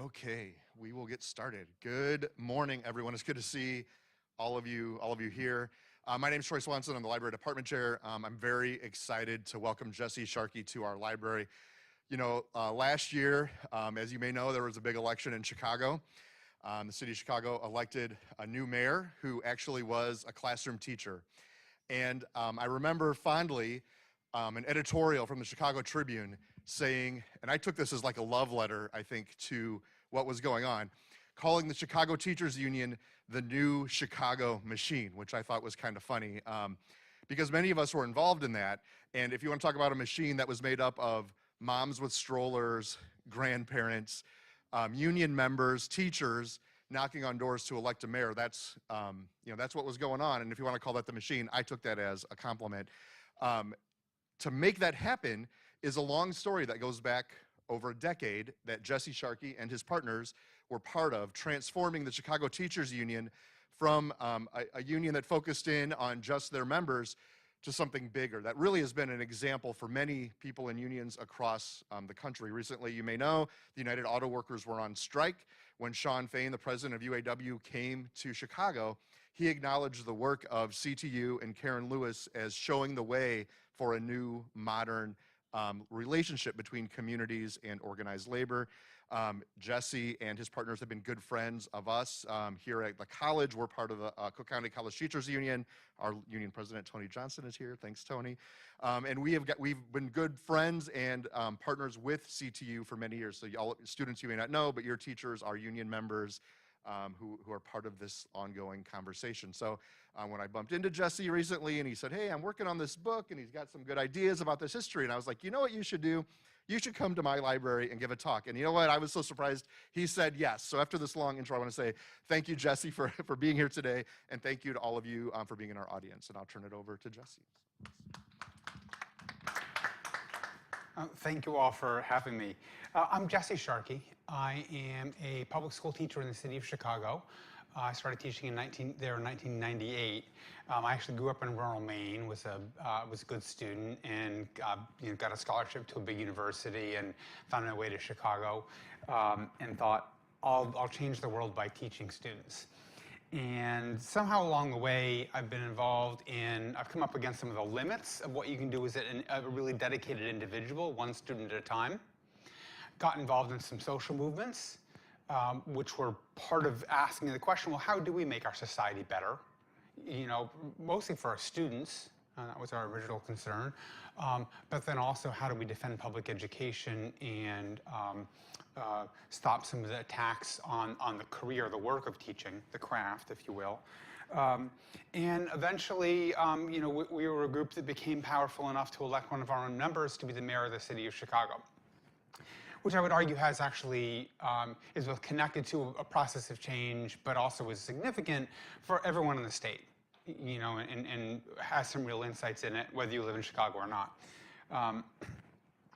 Okay, we will get started. Good morning, everyone. It's good to see all of you here. My name is Troy Swanson. I'm the library department chair. I'm very excited to welcome Jesse Sharkey to our library. You know, last year, as you may know, there was a big election in Chicago. The city of Chicago elected a new mayor who actually was a classroom teacher. And I remember fondly an editorial from the Chicago Tribune saying, and I took this as like a love letter, I think, to what was going on, calling the Chicago Teachers Union the new Chicago machine, which I thought was kind of funny, because many of us were involved in that. And if you want to talk about a machine that was made up of moms with strollers, grandparents, union members, teachers, knocking on doors to elect a mayor, that's what was going on. And if you want to call that the machine, I took that as a compliment. To make that happen is a long story that goes back over a decade that Jesse Sharkey and his partners were part of, transforming the Chicago Teachers Union from a union that focused in on just their members to something bigger. That really has been an example for many people in unions across the country. Recently, you may know, the United Auto Workers were on strike. When Shawn Fain, the president of UAW, came to Chicago, he acknowledged the work of CTU and Karen Lewis as showing the way for a new, modern relationship between communities and organized labor. Jesse and his partners have been good friends of us here at the college. We're part of the Cook County College Teachers Union. Our union president, Tony Johnson, is here. Thanks, Tony. And we've been good friends and partners with CTU for many years. So y'all students you may not know, but your teachers are union members who are part of this ongoing conversation. So when I bumped into Jesse recently and he said, hey, I'm working on this book and he's got some good ideas about this history. And I was like, you know what you should do? You should come to my library and give a talk. And you know what? I was so surprised. He said yes. So after this long intro, I want to say thank you, Jesse, for being here today. And thank you to all of you for being in our audience. And I'll turn it over to Jesse. Thank you all for having me. I'm Jesse Sharkey. I am a public school teacher in the city of Chicago. I started teaching in 1998. I actually grew up in rural Maine, was a good student, and got a scholarship to a big university, and found my way to Chicago, and thought I'll change the world by teaching students. And somehow along the way, I've come up against some of the limits of what you can do as a really dedicated individual, one student at a time. Got involved in some social movements, which were part of asking the question, well, how do we make our society better? You know, mostly for our students, that was our original concern, but then also how do we defend public education and stop some of the attacks on the career, the work of teaching, the craft, if you will. And eventually, we were a group that became powerful enough to elect one of our own members to be the mayor of the city of Chicago, which I would argue has actually, is both connected to a process of change, but also is significant for everyone in the state, you know, and has some real insights in it, whether you live in Chicago or not,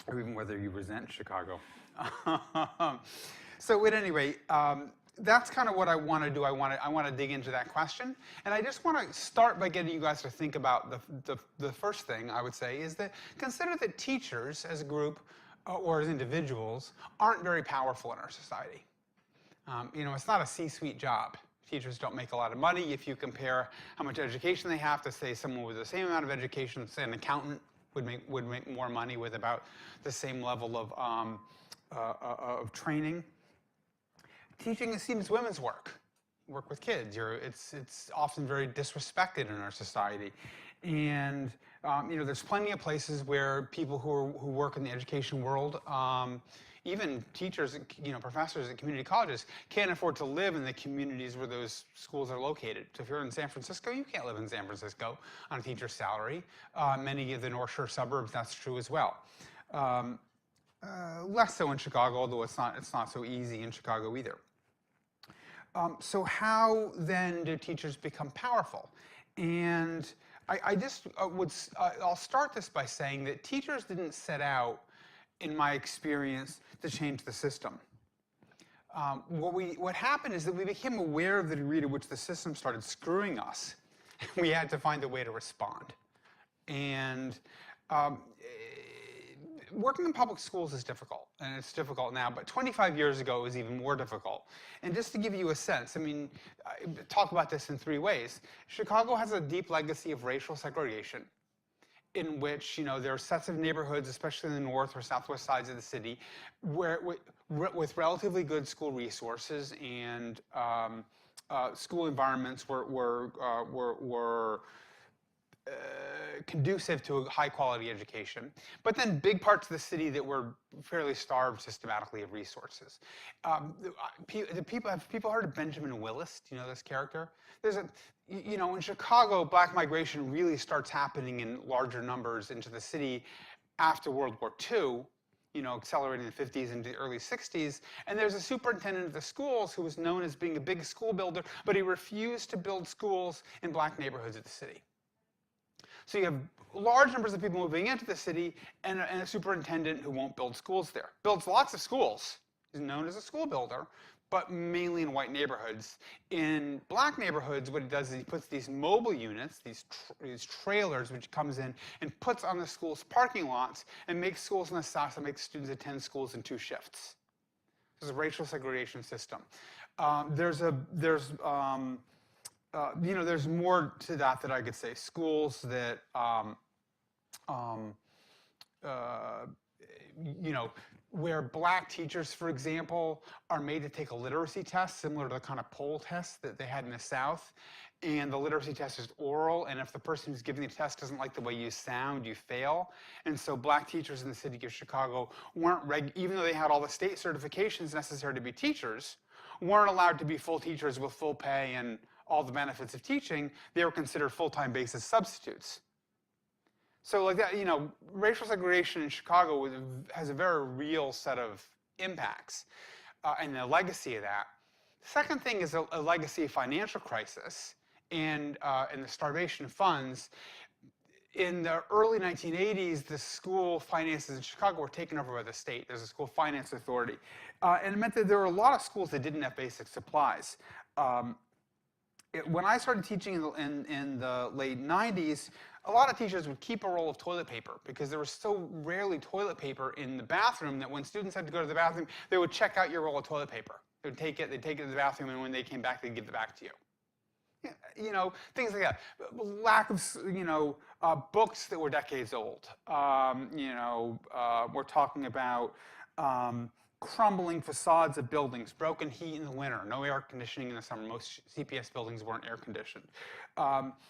or even whether you resent Chicago. So at any rate, that's kind of what I want to do. I want to dig into that question. And I just want to start by getting you guys to think about the first thing I would say is that consider that teachers as a group or as individuals aren't very powerful in our society. It's not a C-suite job. Teachers don't make a lot of money. If you compare how much education they have to, say, someone with the same amount of education, say an accountant would make more money with about the same level of training. Teaching is seen as women's work. Work with kids. It's often very disrespected in our society. And there's plenty of places where people who work in the education world, even teachers, professors at community colleges, can't afford to live in the communities where those schools are located. So if you're in San Francisco, you can't live in San Francisco on a teacher's salary. Many of the North Shore suburbs, that's true as well. Less so in Chicago, although it's not so easy in Chicago either. So how then do teachers become powerful? And I'll start this by saying that teachers didn't set out, in my experience, to change the system. What happened is that we became aware of the degree to which the system started screwing us. We had to find a way to respond. And working in public schools is difficult, and it's difficult now, but 25 years ago it was even more difficult. And just to give you a sense, I mean, I talk about this in three ways. Chicago has a deep legacy of racial segregation, in which, you know, there are sets of neighborhoods, especially in the north or southwest sides of the city, where with relatively good school resources and school environments were conducive to a high quality education, but then big parts of the city that were fairly starved systematically of resources. Have people heard of Benjamin Willis? Do you know this character? You know, in Chicago, black migration really starts happening in larger numbers into the city after World War II, you know, accelerating in the 50s into the early 60s. And there's a superintendent of the schools who was known as being a big school builder, but he refused to build schools in black neighborhoods of the city. So you have large numbers of people moving into the city and a superintendent who won't build schools there. Builds lots of schools. He's known as a school builder, but mainly in white neighborhoods. In black neighborhoods, what he does is he puts these mobile units, these trailers, which comes in and puts on the school's parking lots and makes schools in the South and makes students attend schools in 2 shifts. This is a racial segregation system. You know, there's more to that I could say. Schools that, you know, where black teachers, for example, are made to take a literacy test similar to the kind of poll test that they had in the South. And the literacy test is oral, and if the person who's giving the test doesn't like the way you sound, you fail. And so black teachers in the city of Chicago weren't, even though they had all the state certifications necessary to be teachers, weren't allowed to be full teachers with full pay and all the benefits of teaching. They were considered full-time basis substitutes. So like that, you know, racial segregation in Chicago has a very real set of impacts and the legacy of that. The second thing is a legacy of financial crisis and the starvation of funds. In the early 1980s, the school finances in Chicago were taken over by the state. There's a school finance authority. And it meant that there were a lot of schools that didn't have basic supplies. When I started teaching in the late 90s, a lot of teachers would keep a roll of toilet paper because there was so rarely toilet paper in the bathroom that when students had to go to the bathroom, they would check out your roll of toilet paper. They'd take it to the bathroom, and when they came back, they'd give it back to you. You know, things like that. Lack of, you know, books that were decades old. You know, we're talking about crumbling facades of buildings, broken heat in the winter, no air conditioning in the summer. Most CPS buildings weren't air conditioned.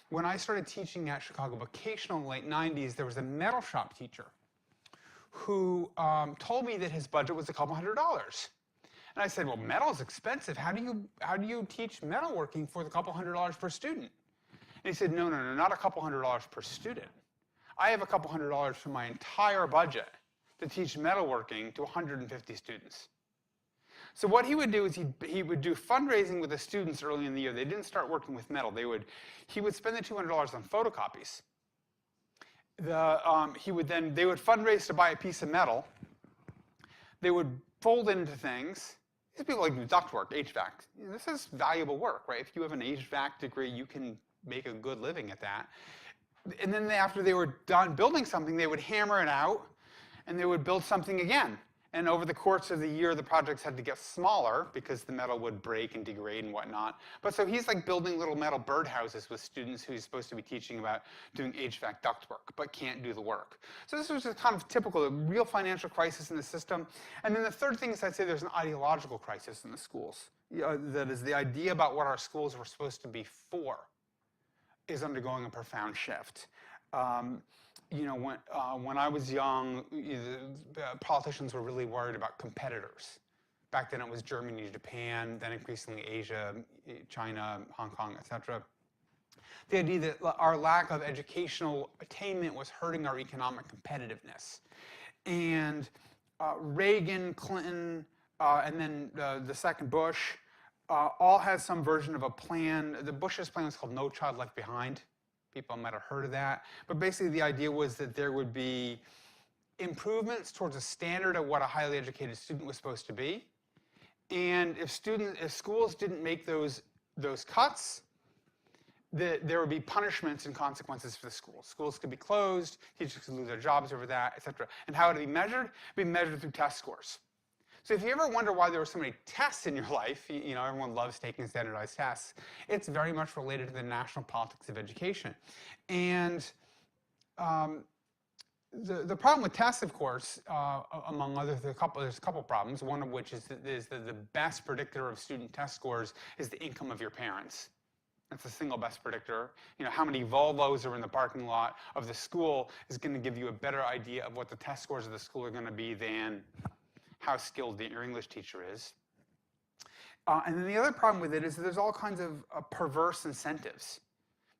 When I started teaching at Chicago Vocational in the late 90s, there was a metal shop teacher who told me that his budget was a couple $100. And I said, well, metal is expensive. How do you teach metalworking for the couple $100 per student? And he said, no, not a couple $100 per student. I have a couple $100 for my entire budget to teach metalworking to 150 students. So what he would do is he would do fundraising with the students early in the year. They didn't start working with metal. He would spend the $200 on photocopies. They would fundraise to buy a piece of metal. They would fold it into things. These people like do ductwork, HVAC. You know, this is valuable work, right? If you have an HVAC degree, you can make a good living at that. And then after they were done building something, they would hammer it out, and they would build something again. And over the course of the year, the projects had to get smaller because the metal would break and degrade and whatnot. But so he's like building little metal birdhouses with students who he's supposed to be teaching about doing HVAC ductwork, but can't do the work. So this was just kind of typical, a real financial crisis in the system. And then the third thing is I'd say there's an ideological crisis in the schools. That is, the idea about what our schools were supposed to be for is undergoing a profound shift. You know, when I was young, politicians were really worried about competitors. Back then it was Germany, Japan, then increasingly Asia, China, Hong Kong, etc. The idea that our lack of educational attainment was hurting our economic competitiveness. And Reagan, Clinton, and then the second Bush all had some version of a plan. The Bush's plan was called No Child Left Behind. People might have heard of that. But basically the idea was that there would be improvements towards a standard of what a highly educated student was supposed to be. And if schools didn't make those cuts, there would be punishments and consequences for the schools. Schools could be closed, teachers could lose their jobs over that, et cetera. And how would it be measured? It would be measured through test scores. So if you ever wonder why there were so many tests in your life, you know, everyone loves taking standardized tests, it's very much related to the national politics of education. And the problem with tests, of course, among others, there's a couple problems, one of which is that the best predictor of student test scores is the income of your parents. That's the single best predictor. You know, how many Volvos are in the parking lot of the school is going to give you a better idea of what the test scores of the school are going to be than how skilled your English teacher is. And then the other problem with it is that there's all kinds of perverse incentives.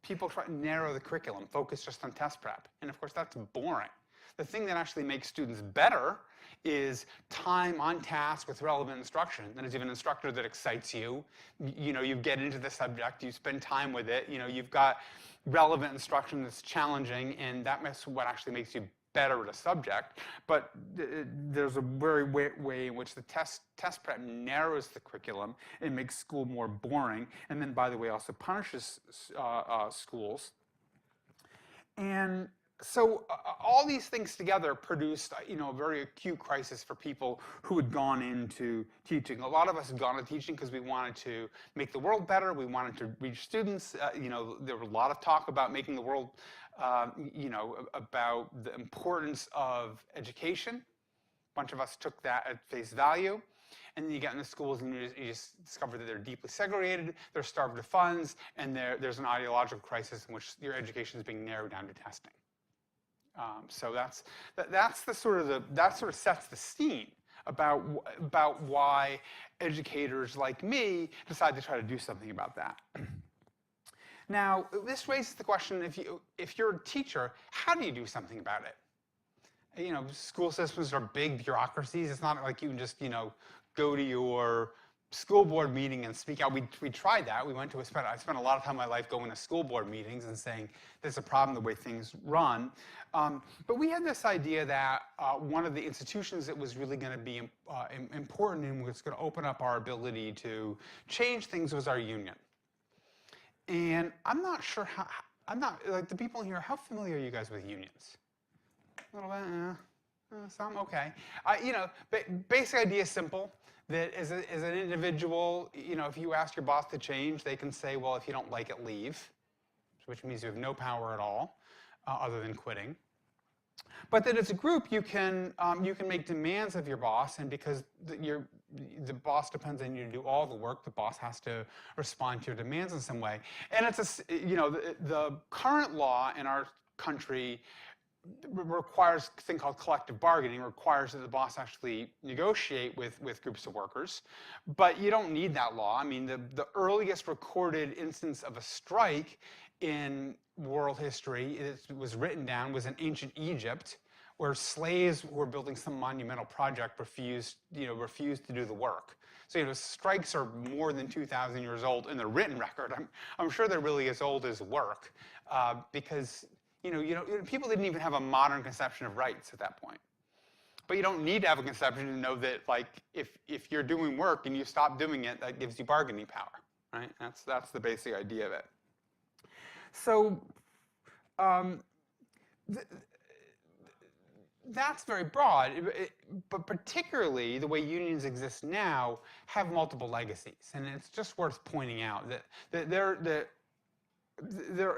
People try to narrow the curriculum, focus just on test prep. And of course, that's boring. The thing that actually makes students better is time on task with relevant instruction. That is, you have an instructor that excites you. You know, you get into the subject, you spend time with it. You know, you've got relevant instruction that's challenging, and that's what actually makes you better at a subject. But there's a very way in which the test prep narrows the curriculum and makes school more boring, and then, by the way, also punishes schools. And so all these things together produced, you know, a very acute crisis for people who had gone into teaching. A lot of us had gone into teaching because we wanted to make the world better. We wanted to reach students. You know, there was a lot of talk about making the world, you know, about the importance of education. A bunch of us took that at face value. And then you get in the schools and you just discover that they're deeply segregated, they're starved of funds, and there's an ideological crisis in which your education is being narrowed down to testing. So that sort of sets the scene about why educators like me decide to try to do something about that. Now, this raises the question: if you're a teacher, how do you do something about it? You know, school systems are big bureaucracies. It's not like you can just, you know, go to your school board meeting and speak out. We tried that. We went to I spent a lot of time in my life going to school board meetings and saying there's a problem the way things run. But we had this idea that one of the institutions that was really going to be important and was going to open up our ability to change things was our union. And I'm not sure how. I'm not like the people here. How familiar are you guys with unions? A little bit. Some okay. You know, basic idea is simple. That as an individual, you know, if you ask your boss to change, they can say, well, if you don't like it, leave, which means you have no power at all, other than quitting. But that as a group, you can make demands of your boss, and because the boss depends on you to do all the work, the boss has to respond to your demands in some way. And it's you know, the current law in our country requires a thing called collective bargaining, requires that the boss actually negotiate with groups of workers. But you don't need that law. I mean, the earliest recorded instance of a strike in world history, it was written down, was in ancient Egypt, where slaves who were building some monumental project refused to do the work. So, you know, strikes are more than 2,000 years old in the written record. I'm sure they're really as old as work, because you know, people didn't even have a modern conception of rights at that point. But you don't need to have a conception to know that, like, if you're doing work and you stop doing it, that gives you bargaining power, right? That's the basic idea of it. So that's very broad, but particularly the way unions exist now have multiple legacies, and it's just worth pointing out that there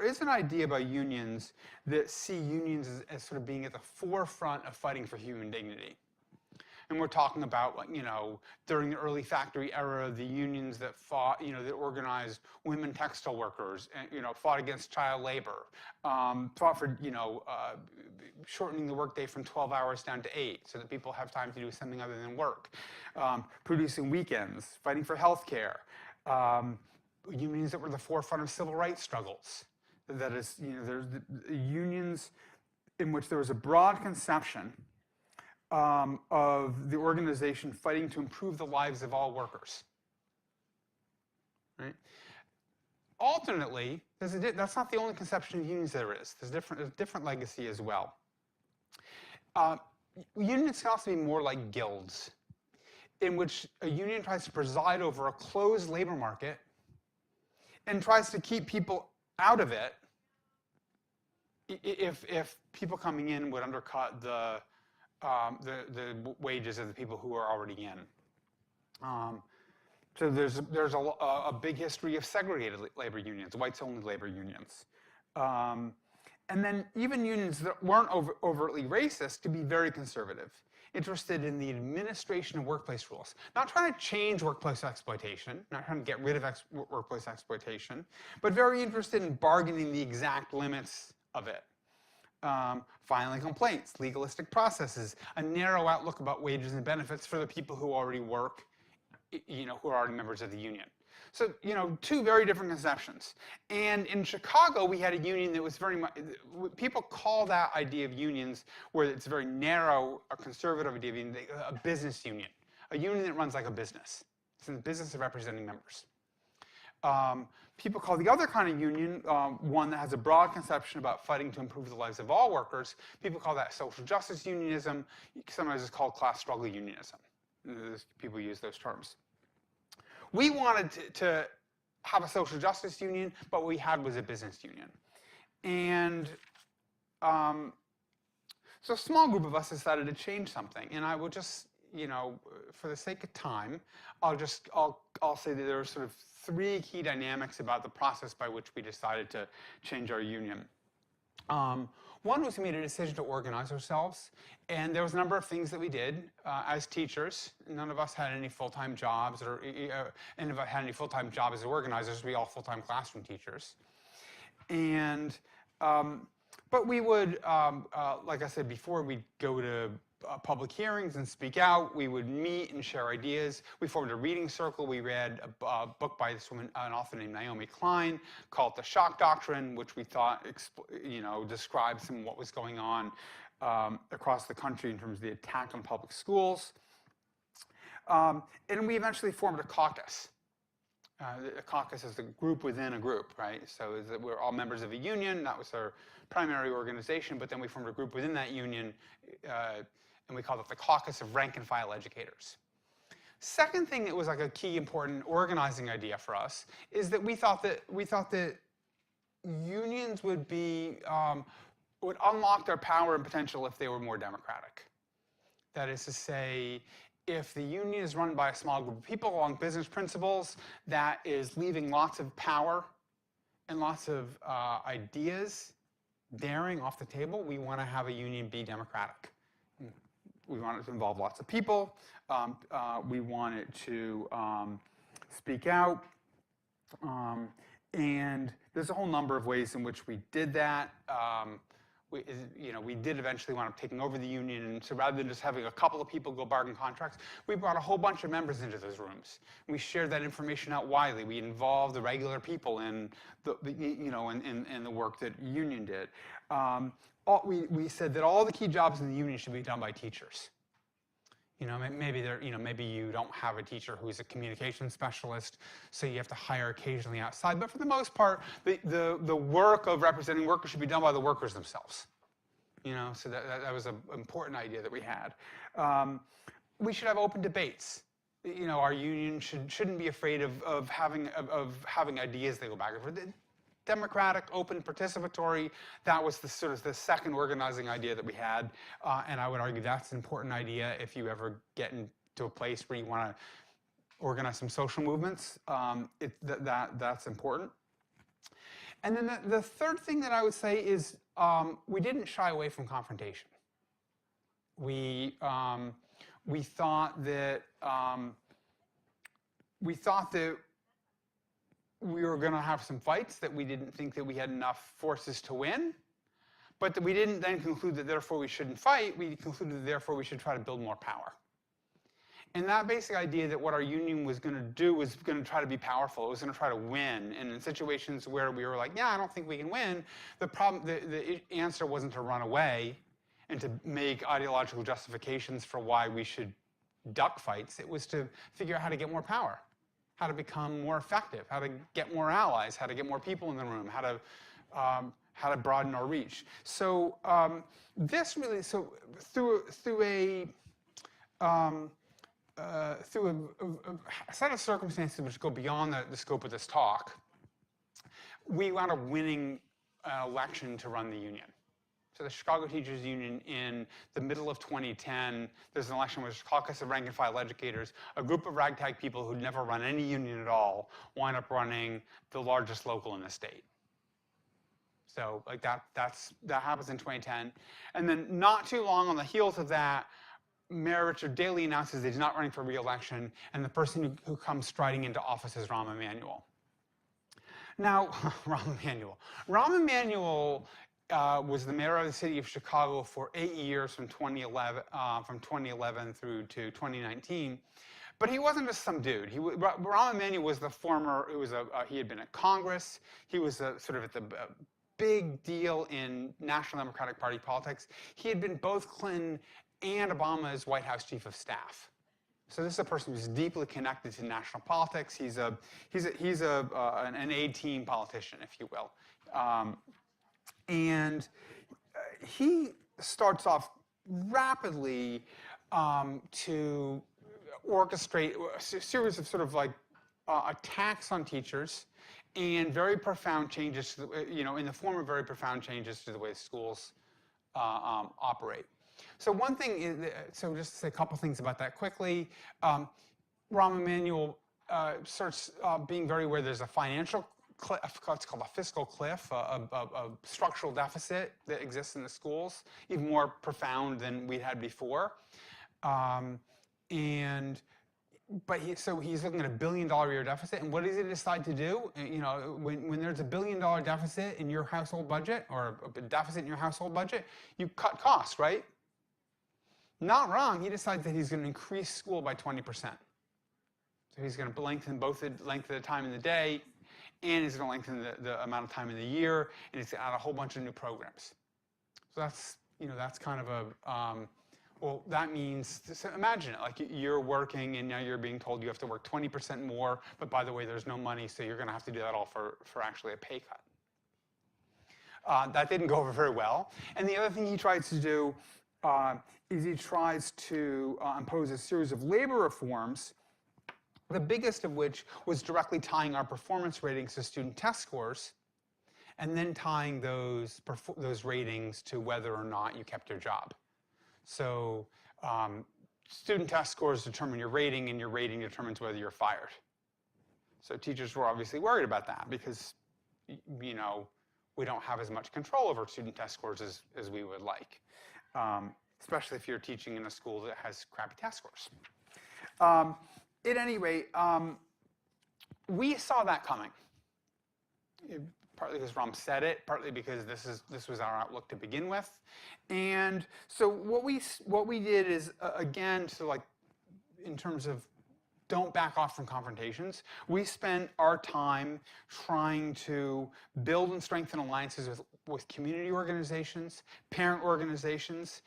is an idea about unions that see unions as sort of being at the forefront of fighting for human dignity. And we're talking about, like, you know, during the early factory era, the unions that fought, you know, that organized women textile workers, and, you know, fought against child labor, fought for, you know, shortening the workday from 12 hours down to 8 so that people have time to do something other than work, producing weekends, fighting for health care. Unions that were the forefront of civil rights struggles. That is, you know, there's unions in which there was a broad conception of the organization fighting to improve the lives of all workers. Right? Alternately, that's not the only conception of unions there is. There's a different legacy as well. Unions can also be more like guilds, in which a union tries to preside over a closed labor market and tries to keep people out of it, if people coming in would undercut the wages of the people who are already in. So there's a big history of segregated labor unions, whites-only labor unions. And then even unions that weren't overtly racist could be very conservative, interested in the administration of workplace rules. Not trying to change workplace exploitation, not trying to get rid of workplace exploitation, but very interested in bargaining the exact limits of it. Filing complaints, legalistic processes, a narrow outlook about wages and benefits for the people who already work, who are already members of the union. So, two very different conceptions. And in Chicago, we had a union that was very much, people call that idea of unions, where it's very narrow, a conservative idea of union, a business union. A union that runs like a business. It's in the business of representing members. People call the other kind of union, one that has a broad conception about fighting to improve the lives of all workers. People call that social justice unionism. Sometimes it's called class struggle unionism. People use those terms. We wanted to have a social justice union, but what we had was a business union. And so a small group of us decided to change something. And I will just, for the sake of time, I'll say that there are sort of three key dynamics about the process by which we decided to change our union. One was we made a decision to organize ourselves, and there was a number of things that we did as teachers. None of us had any full-time jobs, or any of us had any full-time jobs as organizers. We all full-time classroom teachers, and but we would, like I said before, we'd go to public hearings and speak out. We would meet and share ideas. We formed a reading circle. We read a book by this woman, an author named Naomi Klein, called The Shock Doctrine, which we thought, described some of what was going on across the country in terms of the attack on public schools. And we eventually formed a caucus. A caucus is a group within a group, right? So we're all members of a union. That was our primary organization. But then we formed a group within that union, and we called it the Caucus of Rank and File Educators. Second thing that was like a key important organizing idea for us is that we thought that unions would unlock their power and potential if they were more democratic. That is to say, if the union is run by a small group of people along business principles, that is leaving lots of power and lots of ideas, daring off the table. We want to have a union be democratic. We want it to involve lots of people. We want it to speak out. And there's a whole number of ways in which we did that. We did eventually wind up taking over the union, and so rather than just having a couple of people go bargain contracts, we brought a whole bunch of members into those rooms. We shared that information out widely. We involved the regular people in in the work that union did. We said that all the key jobs in the union should be done by teachers. Maybe you don't have a teacher who's a communications specialist, so you have to hire occasionally outside. But for the most part, the work of representing workers should be done by the workers themselves. So that was an important idea that we had. We should have open debates. Our union shouldn't be afraid of having ideas that go back and forth. Democratic, open, participatory. That was the second organizing idea that we had, and I would argue that's an important idea if you ever get into a place where you want to organize some social movements. That's important. And then the third thing that I would say is we didn't shy away from confrontation. We thought that we were going to have some fights, that we didn't think that we had enough forces to win, but that we didn't then conclude that therefore we shouldn't fight. We concluded that therefore we should try to build more power. And that basic idea that what our union was going to do was going to try to be powerful. It was going to try to win. And in situations where we were like, yeah, I don't think we can win, the answer wasn't to run away and to make ideological justifications for why we should duck fights. It was to figure out how to get more power, how to become more effective, how to get more allies, how to get more people in the room, how to broaden our reach. So through a set of circumstances which go beyond the scope of this talk, we wound up winning an election to run the union. So the Chicago Teachers Union in the middle of 2010, there's an election where the caucus of rank and file educators, a group of ragtag people who'd never run any union at all, wind up running the largest local in the state. So like that happens in 2010. And then not too long on the heels of that, Mayor Richard Daley announces that he's not running for re-election, and the person who comes striding into office is Rahm Emanuel. Now, Rahm Emanuel was the mayor of the city of Chicago for 8 years from 2011 through to 2019. But he wasn't just some dude. Rahm Emanuel was the former. He had been at Congress. He was sort of at the big deal in National Democratic Party politics. He had been both Clinton and Obama's White House chief of staff. So this is a person who's deeply connected to national politics. He's an A-team politician, if you will. And he starts off rapidly to orchestrate a series of sort of like attacks on teachers and very profound changes, to the, in the form of very profound changes to the way schools operate. So one thing is, so just to say a couple things about that quickly, Rahm Emanuel starts being very aware there's a financial cliff, it's called a fiscal cliff, a structural deficit that exists in the schools, even more profound than we'd had before. But he's looking at $1 billion a year deficit, and what does he decide to do? When there's $1 billion deficit in your household budget, or a deficit in your household budget, you cut costs, right? Not wrong. He decides that he's going to increase school by 20%. So he's going to lengthen both the length of the time in the day, and he's going to lengthen the amount of time in the year, and he's going to add a whole bunch of new programs. So that's kind of a well, that means, so imagine it, like you're working and now you're being told you have to work 20% more, but by the way, there's no money, so you're going to have to do that all for actually a pay cut. That didn't go over very well. And the other thing he tries to do is he tries to impose a series of labor reforms, the biggest of which was directly tying our performance ratings to student test scores, and then tying those ratings to whether or not you kept your job. So student test scores determine your rating, and your rating determines whether you're fired. So teachers were obviously worried about that because, we don't have as much control over student test scores as we would like, especially if you're teaching in a school that has crappy test scores. At any rate, we saw that coming. Partly because Rahm said it, partly because this was our outlook to begin with. And so what we did is, again, in terms of don't back off from confrontations, we spent our time trying to build and strengthen alliances with community organizations, parent organizations.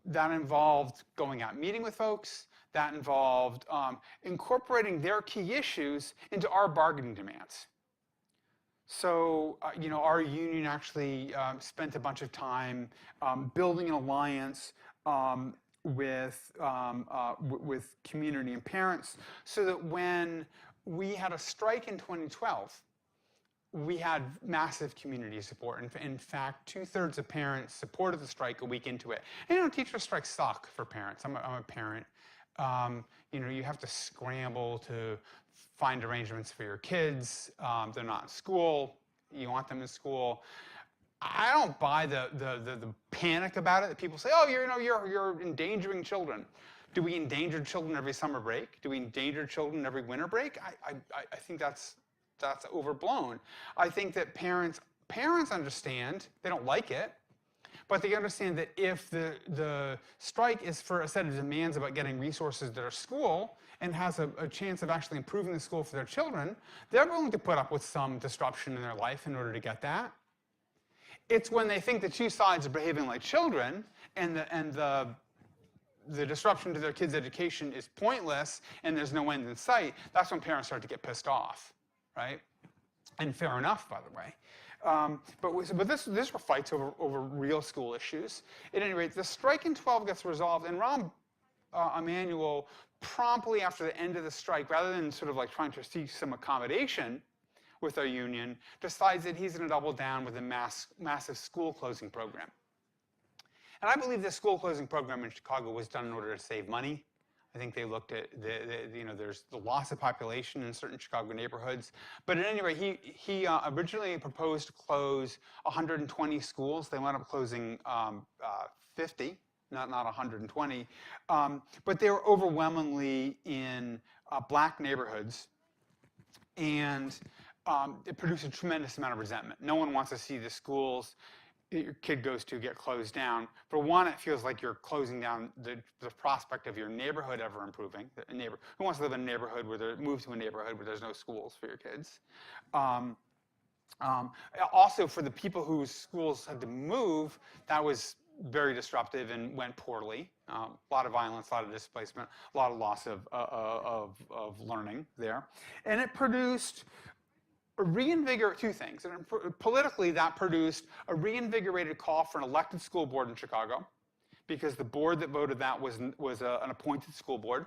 That involved going out meeting with folks. That involved incorporating their key issues into our bargaining demands. So, our union actually spent a bunch of time building an alliance with community and parents, so that when we had a strike in 2012, we had massive community support. In fact, 2/3 of parents supported the strike a week into it. And teacher strikes suck for parents. I'm a parent. You have to scramble to find arrangements for your kids. They're not in school. You want them in school. I don't buy the panic about it that people say, oh, you're endangering children. Do we endanger children every summer break? Do we endanger children every winter break? I think that's overblown. I think that parents understand. They don't like it. But they understand that if the strike is for a set of demands about getting resources to their school and has a chance of actually improving the school for their children, they're willing to put up with some disruption in their life in order to get that. It's when they think the two sides are behaving like children and the disruption to their kids' education is pointless and there's no end in sight, that's when parents start to get pissed off, right? And fair enough, by the way. But this were fights over real school issues. At any rate, the strike in 12 gets resolved, and Rahm Emanuel promptly after the end of the strike, rather than sort of like trying to seek some accommodation, with our union, decides that he's going to double down with a massive school closing program. And I believe this school closing program in Chicago was done in order to save money. I think they looked at there's the loss of population in certain Chicago neighborhoods. But at any rate, he originally proposed to close 120 schools. They wound up closing 50, not 120. But they were overwhelmingly in black neighborhoods. And it produced a tremendous amount of resentment. No one wants to see the schools your kid goes to get closed down. For one, it feels like you're closing down the prospect of your neighborhood ever improving. Who wants to live in a neighborhood move to a neighborhood where there's no schools for your kids? Also, for the people whose schools had to move, that was very disruptive and went poorly. A lot of violence, a lot of displacement, a lot of loss of learning there. And it produced two things. And politically, that produced a reinvigorated call for an elected school board in Chicago, because the board that voted that was an appointed school board.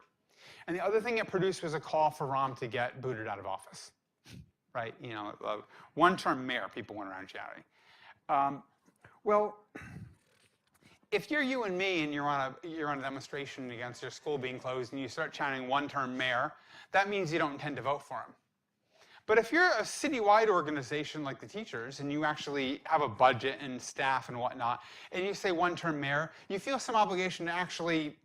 And the other thing it produced was a call for Rahm to get booted out of office, right? One-term mayor, people went around shouting. Well, if you're you and me and you're on a demonstration against your school being closed and you start chanting one-term mayor, that means you don't intend to vote for him. But if you're a citywide organization like the teachers, and you actually have a budget and staff and whatnot, and you say one-term mayor, you feel some obligation to actually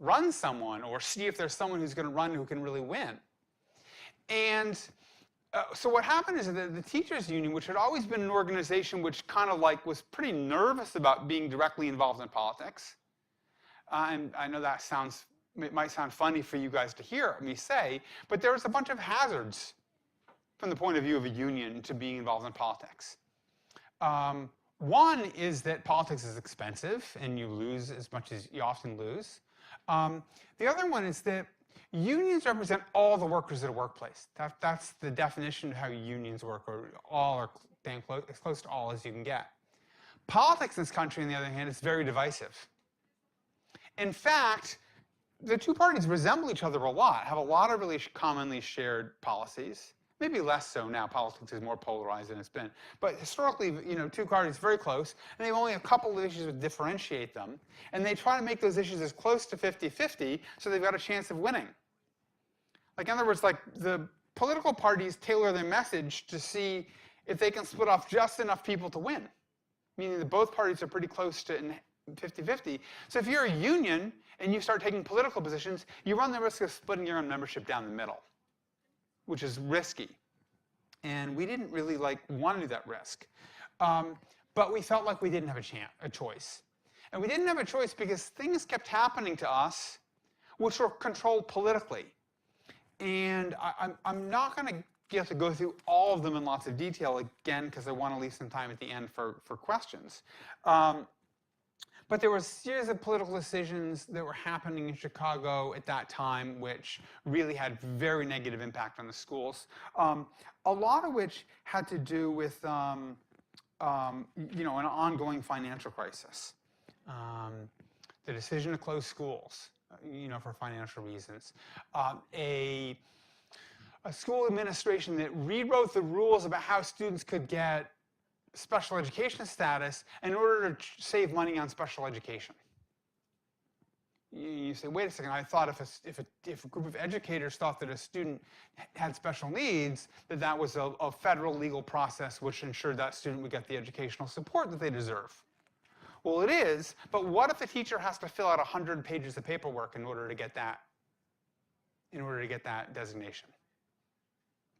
run someone or see if there's someone who's going to run who can really win. And so what happened is that the teachers union, which had always been an organization which kind of was pretty nervous about being directly involved in politics, and I know it might sound funny for you guys to hear me say, but there was a bunch of hazards from the point of view of a union to being involved in politics. One is that politics is expensive and you lose as much as you often lose. The other one is that unions represent all the workers at a workplace. That's the definition of how unions work, or all are as close to all as you can get. Politics in this country, on the other hand, is very divisive. In fact, the two parties resemble each other a lot, have a lot of really commonly shared policies. Maybe less so now. Politics is more polarized than it's been. But historically, two parties very close, and they only have a couple of issues that differentiate them. And they try to make those issues as close to 50-50 so they've got a chance of winning. In other words, the political parties tailor their message to see if they can split off just enough people to win, meaning that both parties are pretty close to 50-50. So if you're a union and you start taking political positions, you run the risk of splitting your own membership down the middle, which is risky. And we didn't really want to do that risk. But we felt like we didn't have a choice. And we didn't have a choice because things kept happening to us which were controlled politically. And I'm not going to get to go through all of them in lots of detail again, because I want to leave some time at the end for questions. But there were a series of political decisions that were happening in Chicago at that time which really had very negative impact on the schools. A lot of which had to do with an ongoing financial crisis. The decision to close schools, for financial reasons. A school administration that rewrote the rules about how students could get special education status in order to save money on special education. You say, wait a second, I thought if a group of educators thought that a student had special needs, that was a federal legal process which ensured that student would get the educational support that they deserve. Well, it is, but what if a teacher has to fill out 100 pages of paperwork in order to get that designation?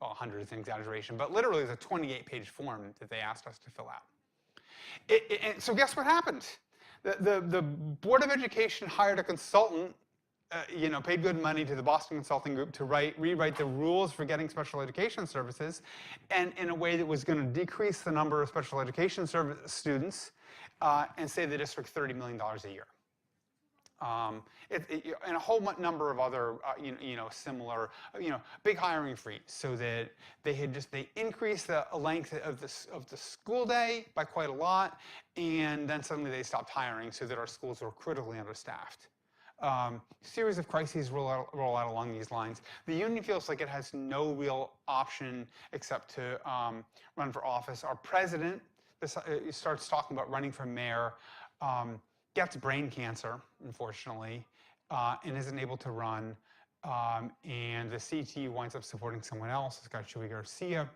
Well, 100 is an exaggeration, but literally it's a 28-page form that they asked us to fill out. And so guess what happened? The Board of Education hired a consultant, paid good money to the Boston Consulting Group to rewrite the rules for getting special education services, and in a way that was going to decrease the number of special education students and save the district $30 million a year. And a whole number of other, similar, big hiring freeze, so that they increased the length of the school day by quite a lot, and then suddenly they stopped hiring, so that our schools were critically understaffed. Series of crises roll out along these lines. The union feels like it has no real option except to run for office. Our president starts talking about running for mayor, gets brain cancer, unfortunately, and isn't able to run. And the CT winds up supporting someone else. It's got Chuy Garcia,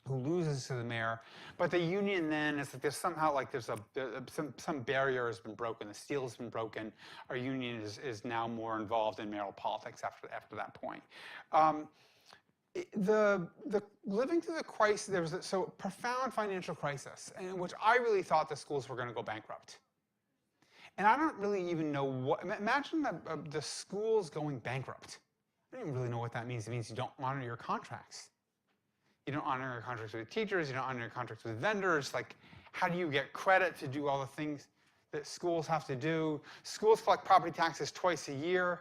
who loses to the mayor. But the union then is that there's somehow like some barrier has been broken. The steel has been broken. Our union is now more involved in mayoral politics after that point. The living through the crisis, there was a profound financial crisis in which I really thought the schools were going to go bankrupt. And I don't really even know what, imagine the schools going bankrupt. I don't even really know what that means. It means you don't honor your contracts. You don't honor your contracts with teachers, you don't honor your contracts with vendors. Like, how do you get credit to do all the things that schools have to do? Schools collect property taxes twice a year,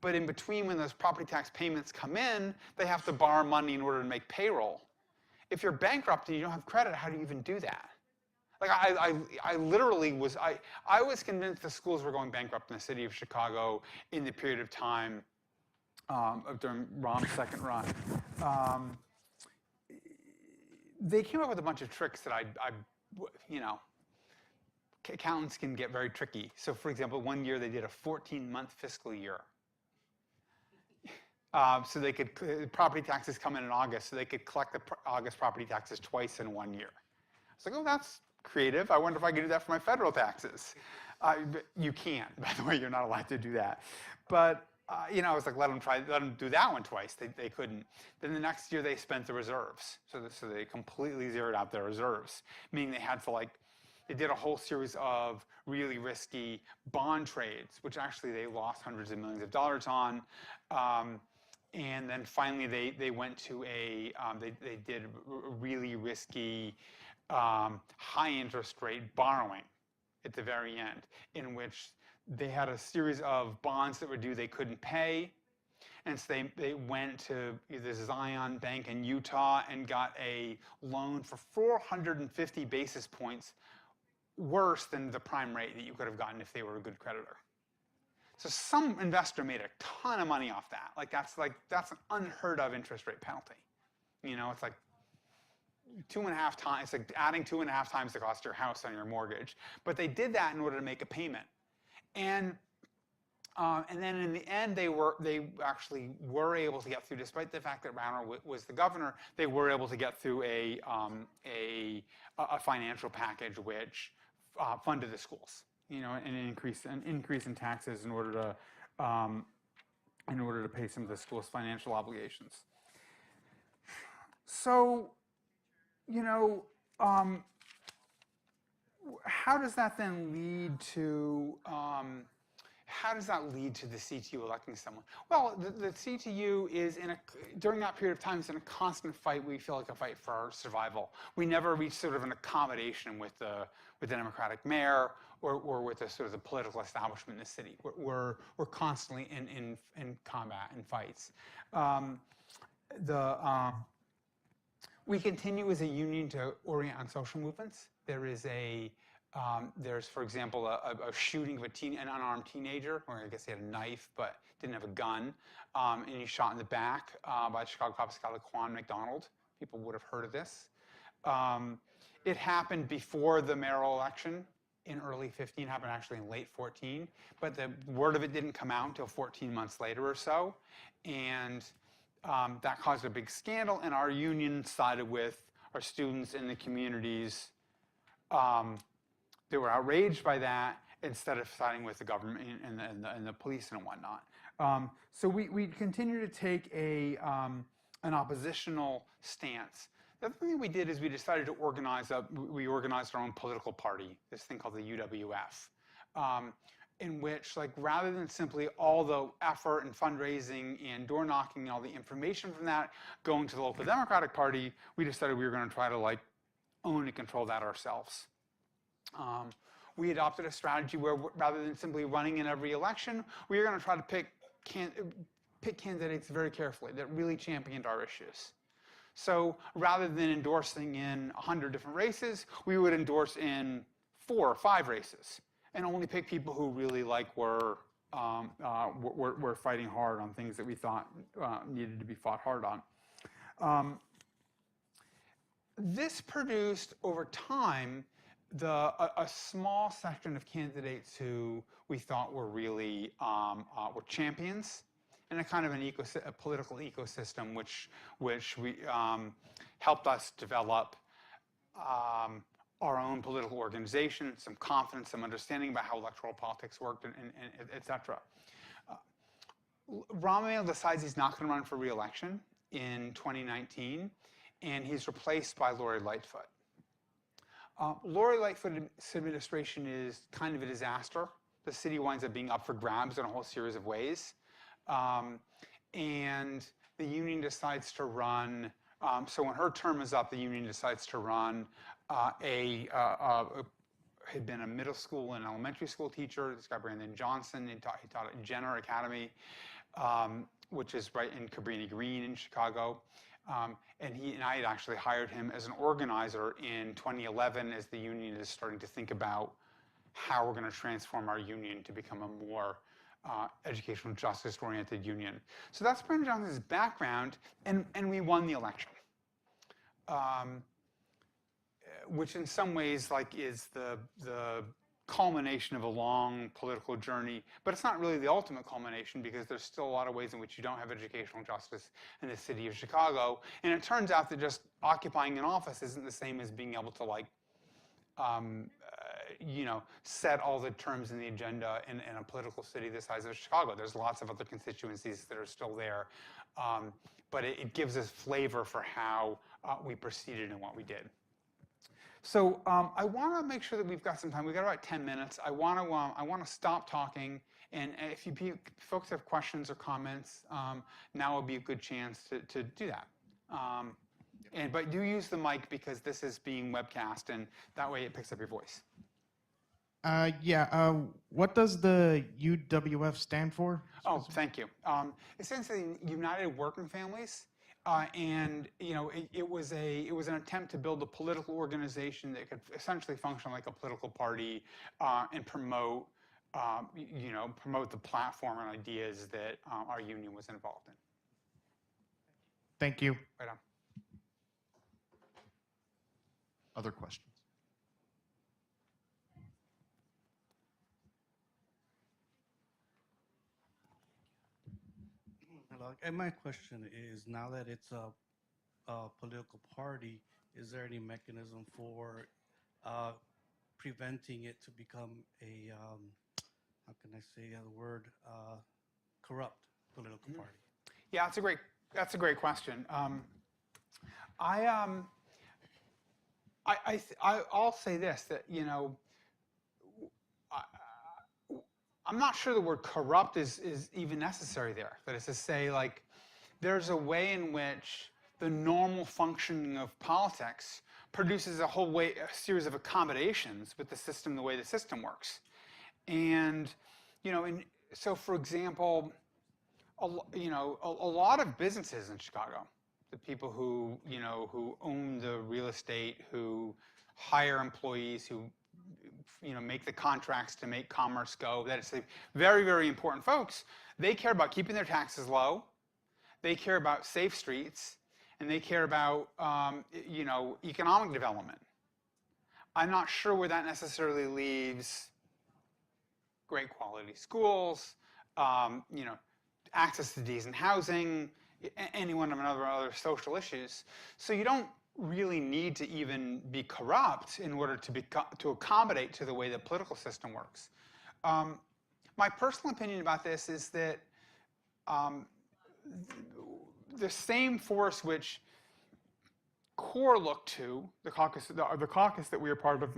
but in between when those property tax payments come in, they have to borrow money in order to make payroll. If you're bankrupt and you don't have credit, how do you even do that? Like I literally was, I was convinced the schools were going bankrupt in the city of Chicago in the period of time during Rahm's second run. They came up with a bunch of tricks that accountants can get very tricky. So for example, one year they did a 14-month fiscal year. So they could, property taxes come in August, so they could collect the August property taxes twice in 1 year. It's like, oh, that's creative. I wonder if I could do that for my federal taxes. You can't, by the way, you're not allowed to do that. But I was like, let them do that one twice. They couldn't. Then the next year they spent the reserves. So they completely zeroed out their reserves, meaning they had to they did a whole series of really risky bond trades, which actually they lost hundreds of millions of dollars on. And then finally they went to they did really risky high interest rate borrowing at the very end, in which they had a series of bonds that were due they couldn't pay. And so they went to the Zion Bank in Utah and got a loan for 450 basis points worse than the prime rate that you could have gotten if they were a good creditor. So some investor made a ton of money off that. That's an unheard of interest rate penalty. It's like 2.5 times, it's like adding 2.5 times the cost of your house on your mortgage. But they did that in order to make a payment. And then in the end, they actually were able to get through, despite the fact that Rauner was the governor, they were able to get through a financial package which funded the schools, an increase in taxes in order to pay some of the schools' financial obligations. So, how does that then lead to the CTU electing someone? Well, the CTU is during that period of time, is in a constant fight. We feel like a fight for our survival. We never reach sort of an accommodation with the Democratic mayor or with the political establishment in the city. We're constantly in combat and fights. We continue as a union to orient on social movements. There's, for example, a shooting of an unarmed teenager, or I guess he had a knife but didn't have a gun, and he's shot in the back by Chicago cop Laquan McDonald. People would have heard of this. It happened before the mayoral election in early 15, happened actually in late 14, but the word of it didn't come out until 14 months later or so, and that caused a big scandal, and our union sided with our students in the communities they were outraged by that instead of siding with the government and the police and whatnot. So we continue to take an oppositional stance. The other thing we did is we decided to organized our own political party, this thing called the UWF, in which, rather than simply all the effort and fundraising and door knocking and all the information from that going to the local Democratic Party, we decided we were going to try to own and control that ourselves. We adopted a strategy where, rather than simply running in every election, we were going to try to pick candidates very carefully that really championed our issues. So rather than endorsing in 100 different races, we would endorse in 4 or 5 races and only pick people who really were were fighting hard on things that we thought needed to be fought hard on. This produced, over time, a small section of candidates who we thought were really were champions, and a kind of a political ecosystem which we helped us develop our own political organization, some confidence, some understanding about how electoral politics worked, and et cetera. Rahm Emanuel decides he's not going to run for re-election in 2019, and he's replaced by Lori Lightfoot. Lori Lightfoot's administration is kind of a disaster. The city winds up being up for grabs in a whole series of ways. And the union decides to run, so when her term is up, the union decides to run had been a middle school and elementary school teacher, this guy Brandon Johnson. He taught at Jenner Academy, which is right in Cabrini Green in Chicago. And I had actually hired him as an organizer in 2011 as the union is starting to think about how we're going to transform our union to become a more educational justice-oriented union. So that's Brandon Johnson's background, and we won the election. Which in some ways is the culmination of a long political journey, but it's not really the ultimate culmination because there's still a lot of ways in which you don't have educational justice in the city of Chicago. And it turns out that just occupying an office isn't the same as being able to set all the terms in the agenda in a political city the size of Chicago. There's lots of other constituencies that are still there, but it gives us flavor for how we proceeded and what we did. So I want to make sure that we've got some time. We've got about 10 minutes. I want to stop talking, and if folks have questions or comments, now would be a good chance to do that. But do use the mic because this is being webcast, and that way it picks up your voice. What does the UWF stand for? Oh, thank you. It stands for United Working Families. And it was an attempt to build a political organization that could essentially function like a political party and promote the platform and ideas that our union was involved in. Thank you. Right on. Other questions? Hello. And my question is, now that it's a political party, is there any mechanism for preventing it to become a, how can I say the word, corrupt political party? Yeah, that's a great question. I'll say this, that I'm not sure the word corrupt is even necessary there. That is to say, there's a way in which the normal functioning of politics produces a series of accommodations with the system, the way the system works. And, so for example, a lot of businesses in Chicago, the people who own the real estate, who hire employees, who make the contracts to make commerce go. That is very, very important folks. They care about keeping their taxes low. They care about safe streets, and they care about economic development. I'm not sure where that necessarily leaves great quality schools, access to decent housing, any one of other social issues. So you don't really need to even be corrupt in order to accommodate to the way the political system works. My personal opinion about this is that the same force which CORE looked to, the caucus that we are part of,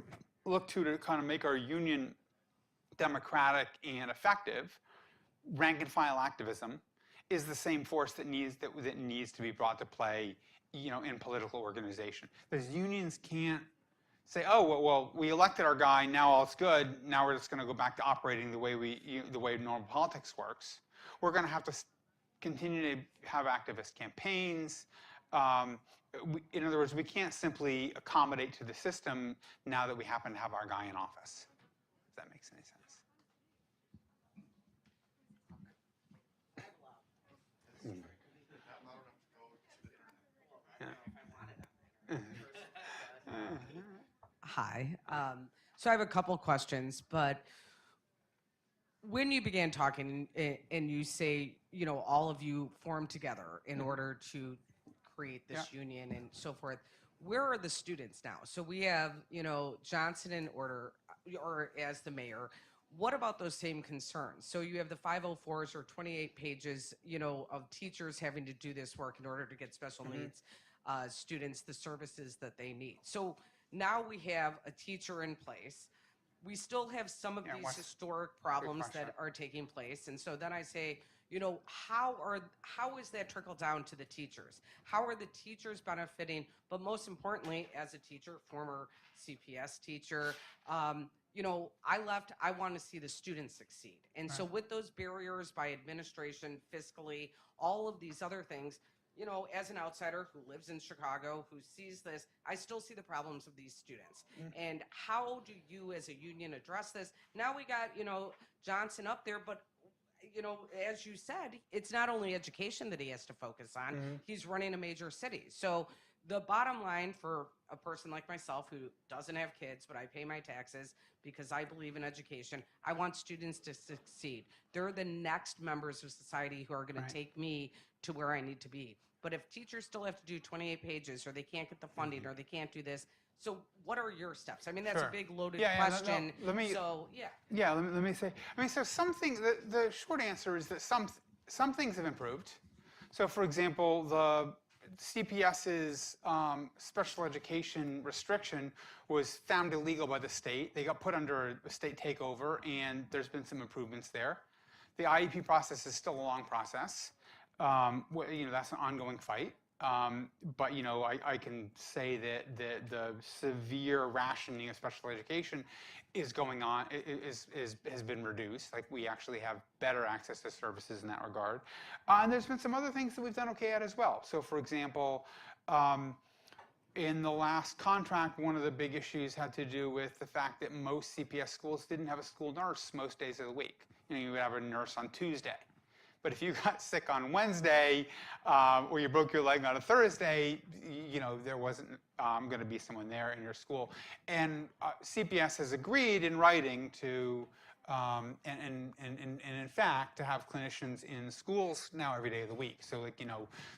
looked to kind of make our union democratic and effective, rank and file activism, is the same force that needs to be brought to play in political organization. Those unions can't say, oh, well, we elected our guy, now all's good, now we're just going to go back to operating the way normal politics works. We're going to have to continue to have activist campaigns. In other words, we can't simply accommodate to the system now that we happen to have our guy in office. If that makes any sense. Hi. So I have a couple questions, but when you began talking and you say, all of you formed together in order to create this union and so forth, where are the students now? So we have, Johnson in order, or as the mayor. What about those same concerns? So you have the 504s or 28 pages, of teachers having to do this work in order to get special needs students the services that they need. So now we have a teacher in place. We still have some of these historic problems that are taking place. And so then I say, how is that trickle down to the teachers? How are the teachers benefiting? But most importantly, as a teacher, former CPS teacher, I want to see the students succeed. And so with those barriers by administration, fiscally, all of these other things, as an outsider who lives in Chicago, who sees this, I still see the problems of these students. And how do you as a union address this? Now we got, Johnson up there, but as you said, it's not only education that he has to focus on. He's running a major city. So the bottom line for a person like myself who doesn't have kids, but I pay my taxes because I believe in education, I want students to succeed. They're the next members of society who are going to take me to where I need to be. But if teachers still have to do 28 pages, or they can't get the funding, or they can't do this, so what are your steps? I mean, that's a big loaded question. Let me say. I mean, so the short answer is that some things have improved. So, for example, the CPS's special education restriction was found illegal by the state. They got put under a state takeover, and there's been some improvements there. The IEP process is still a long process. That's an ongoing fight. But I can say that the severe rationing of special education is going on, has been reduced. Like, we actually have better access to services in that regard. And there's been some other things that we've done okay at as well. So, for example, in the last contract, one of the big issues had to do with the fact that most CPS schools didn't have a school nurse most days of the week. You would have a nurse on Tuesday. But if you got sick on Wednesday, or you broke your leg on a Thursday, there wasn't going to be someone there in your school. And CPS has agreed in writing to, and in fact, to have clinicians in schools now every day of the week. So,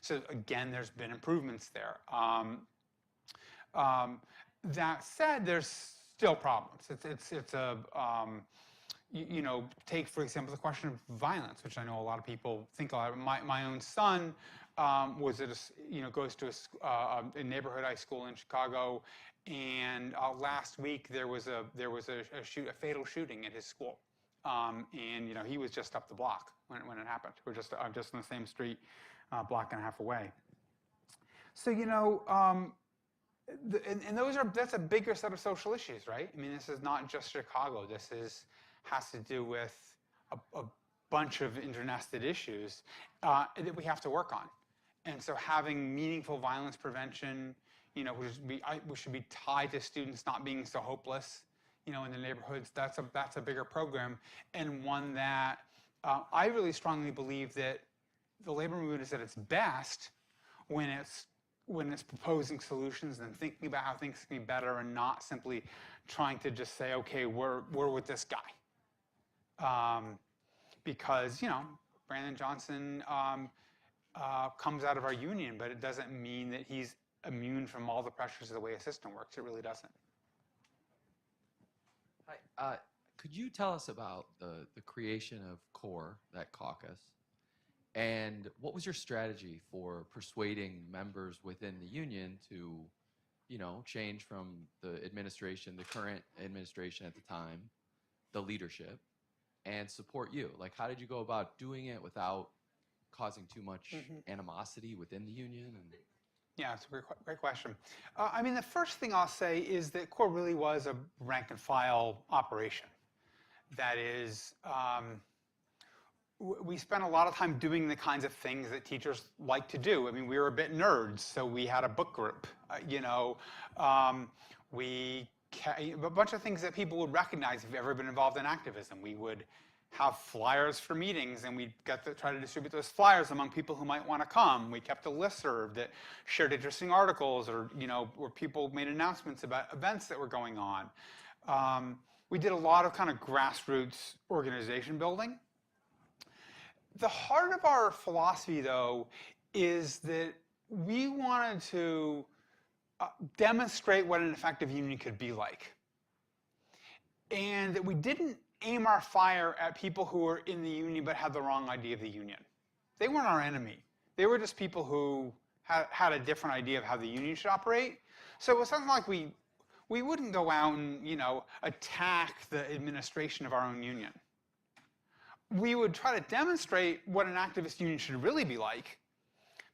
so again, there's been improvements there. That said, there's still problems. It's a take, for example, the question of violence, which I know a lot of people think a lot. My own son was at goes to a neighborhood high school in Chicago, and last week there was a fatal shooting at his school, and he was just up the block when it happened. We're just on the same street, block and a half away. So that's a bigger set of social issues, right? I mean, this is not just Chicago. This has to do with a bunch of internested issues that we have to work on. And so having meaningful violence prevention, which should be tied to students not being so hopeless, in the neighborhoods, that's a bigger program, and one that I really strongly believe that the labor movement is at its best when it's proposing solutions and thinking about how things can be better, and not simply trying to just say, okay, we're with this guy. Because Brandon Johnson comes out of our union, but it doesn't mean that he's immune from all the pressures of the way a system works. It really doesn't. Hi. Could you tell us about the creation of CORE, that caucus, and what was your strategy for persuading members within the union to, change from the current administration at the time, the leadership, and support you? Like, how did you go about doing it without causing too much animosity within the union? Yeah, it's a great question. I mean, the first thing I'll say is that CORE really was a rank and file operation. That is, we spent a lot of time doing the kinds of things that teachers like to do. I mean, we were a bit nerds, so we had a book group. A bunch of things that people would recognize if you've ever been involved in activism. We would have flyers for meetings, and we'd try to distribute those flyers among people who might want to come. We kept a listserv that shared interesting articles, or where people made announcements about events that were going on. We did a lot of kind of grassroots organization building. The heart of our philosophy, though, is that we wanted to demonstrate what an effective union could be like. And that we didn't aim our fire at people who were in the union but had the wrong idea of the union. They weren't our enemy. They were just people who had a different idea of how the union should operate. So it was something like we wouldn't go out and attack the administration of our own union. We would try to demonstrate what an activist union should really be like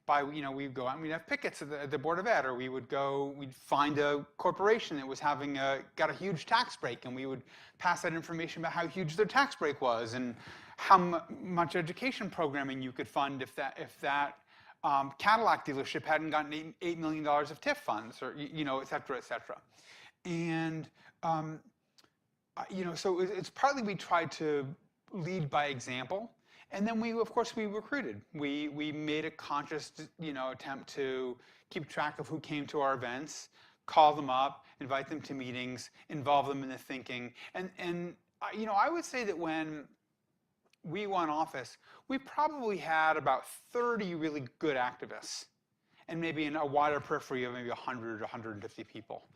by, we'd go out and we'd have pickets at the Board of Ed, or we'd find a corporation that was got a huge tax break, and we would pass that information about how huge their tax break was and how much education programming you could fund if that Cadillac dealership hadn't gotten $8 million of TIF funds, or et cetera, et cetera. And so it's partly we tried to lead by example, and then of course we recruited. We made a conscious attempt to keep track of who came to our events, call them up, invite them to meetings, involve them in the thinking, and I would say that when we won office, we probably had about 30 really good activists, and maybe in a wider periphery of maybe 100 or 150 people.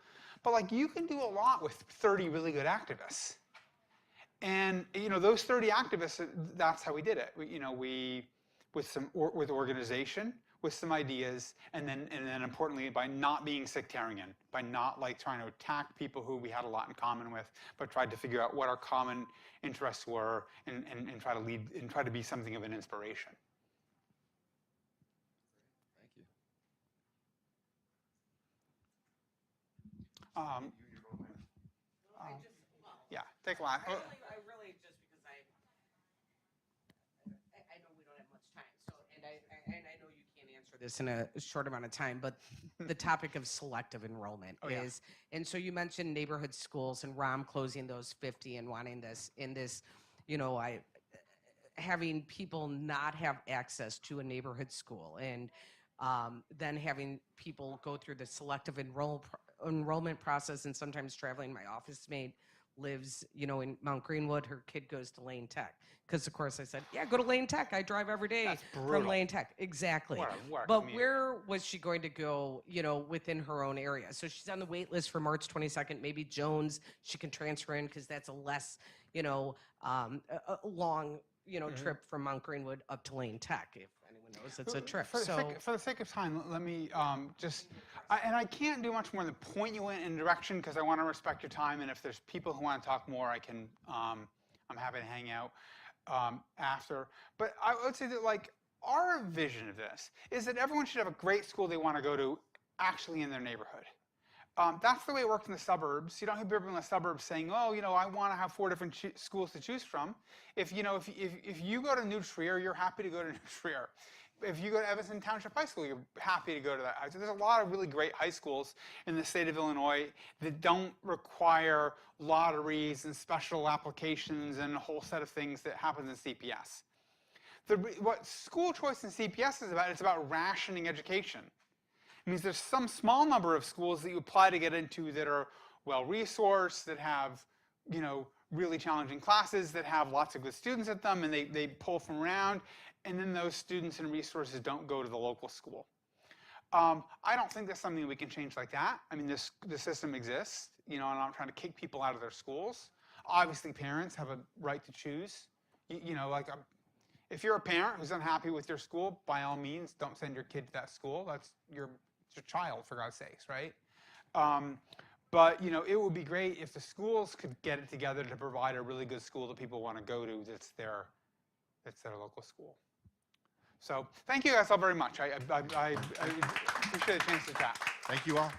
But you can do a lot with 30 really good activists. And those 30 activists, that's how we did it. With organization, with some ideas, and then importantly by not being sectarian, by not trying to attack people who we had a lot in common with, but tried to figure out what our common interests were and try to lead and try to be something of an inspiration. Thank you. Yeah, take a lot. I really just because I know we don't have much time, so and I know you can't answer this in a short amount of time, but the topic of selective enrollment is, and so you mentioned neighborhood schools and ROM closing those 50 and wanting this having people not have access to a neighborhood school, and then having people go through the selective enrollment process, and sometimes traveling. My office mate lives, in Mount Greenwood. Her kid goes to Lane Tech. Because, of course, I said, yeah, go to Lane Tech. I drive every day from Lane Tech. Exactly. But where was she going to go, within her own area? So she's on the wait list for March 22nd. Maybe Jones, she can transfer in because that's a less, a long, trip from Mount Greenwood up to Lane Tech. If anyone knows, it's a trip. For the sake of time, let me and I can't do much more than point you in a direction because I want to respect your time. And if there's people who want to talk more, I'm happy to hang out after. But I would say that our vision of this is that everyone should have a great school they want to go to actually in their neighborhood. That's the way it works in the suburbs. You don't have people in the suburbs saying, "Oh, I want to have 4 different schools to choose from." If you go to New Trier, you're happy to go to New Trier. If you go to Evanston Township High School, you're happy to go to that high school. There's a lot of really great high schools in the state of Illinois that don't require lotteries and special applications and a whole set of things that happens in CPS. What school choice in CPS is about, it's about rationing education. It means there's some small number of schools that you apply to get into that are well-resourced, that have, really challenging classes, that have lots of good students at them, and they pull from around, and then those students and resources don't go to the local school. I don't think that's something we can change like that. I mean, the system exists, and I'm not trying to kick people out of their schools. Obviously, parents have a right to choose. If you're a parent who's unhappy with your school, by all means, don't send your kid to that school. That's your child, for God's sakes, right? But it would be great if the schools could get it together to provide a really good school that people want to go to. That's their local school. So thank you guys all very much. I appreciate the chance to chat. Thank you all.